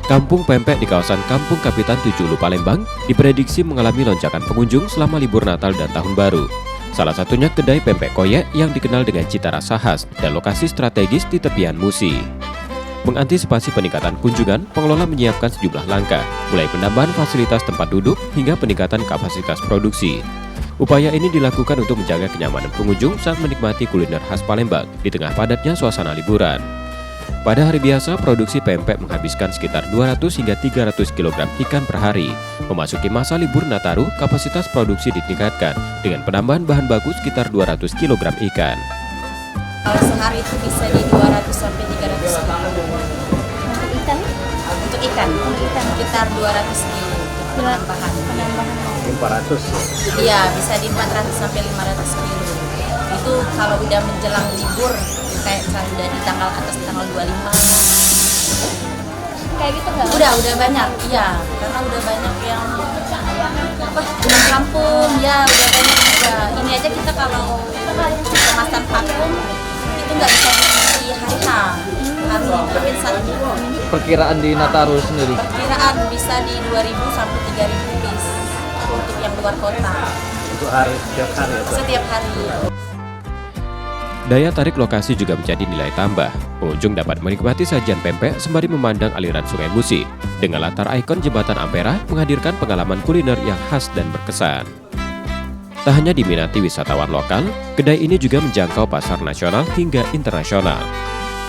Kampung Pempek di kawasan Kampung Kapitan 7 Ulu Palembang diprediksi mengalami lonjakan pengunjung selama libur Natal dan Tahun Baru. Salah satunya kedai pempek koyek yang dikenal dengan cita rasa khas dan lokasi strategis di tepian Musi. Mengantisipasi peningkatan kunjungan, pengelola menyiapkan sejumlah langkah, mulai penambahan fasilitas tempat duduk hingga peningkatan kapasitas produksi. Upaya ini dilakukan untuk menjaga kenyamanan pengunjung saat menikmati kuliner khas Palembang di tengah padatnya suasana liburan. Pada hari biasa, produksi pempek menghabiskan sekitar 200 hingga 300 kg ikan per hari. Memasuki masa libur Nataru, kapasitas produksi ditingkatkan dengan penambahan bahan baku sekitar 200 kg ikan. Sehari itu bisa di 200 sampai 300 kg. Ikan? Untuk ikan sekitar 200 kg penambahan. 400. Iya, bisa di 400 sampai 500 kg. Itu kalau udah menjelang libur, kayak misalnya udah di tanggal atas tanggal 25. Kayak gitu nggak? Udah banyak, iya. Karena udah banyak yang pulang kampung, ya udah banyak juga. Ini aja kita kalau kemasan vakum itu nggak bisa di hari H, harus diambil satu. Perkiraan di Nataru sendiri? Perkiraan bisa di 2.000 sampai 3.000 piece untuk yang luar kota. Untuk hari, setiap hari? Setiap hari. Daya tarik lokasi juga menjadi nilai tambah. Pengunjung dapat menikmati sajian pempek sembari memandang aliran Sungai Musi. Dengan latar ikon Jembatan Ampera menghadirkan pengalaman kuliner yang khas dan berkesan. Tak hanya diminati wisatawan lokal, kedai ini juga menjangkau pasar nasional hingga internasional.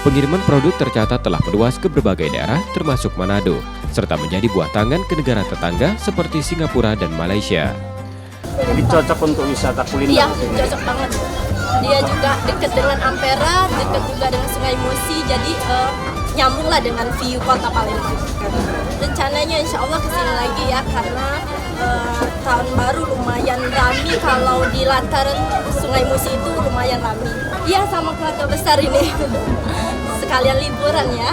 Pengiriman produk tercatat telah meluas ke berbagai daerah termasuk Manado, serta menjadi buah tangan ke negara tetangga seperti Singapura dan Malaysia. Jadi cocok untuk wisata kuliner? Iya, cocok banget. Dia juga dekat dengan Ampera, dekat juga dengan Sungai Musi, jadi nyambung lah dengan view kota Palembang. Rencananya insya Allah kesini lagi ya, karena tahun baru lumayan ramai kalau di lantaran Sungai Musi itu lumayan ramai. Iya, sama keluarga besar ini. Sekalian liburan ya.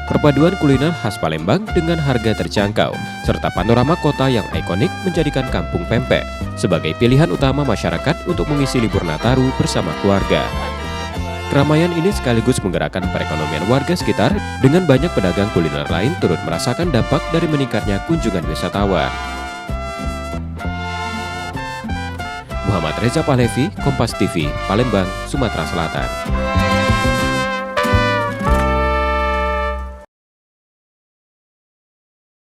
Perpaduan kuliner khas Palembang dengan harga terjangkau, serta panorama kota yang ikonik menjadikan Kampung Pempek sebagai pilihan utama masyarakat untuk mengisi libur Nataru bersama keluarga. Keramaian ini sekaligus menggerakkan perekonomian warga sekitar dengan banyak pedagang kuliner lain turut merasakan dampak dari meningkatnya kunjungan wisatawan. Muhammad Reza Pahlevi, Kompas TV, Palembang, Sumatera Selatan.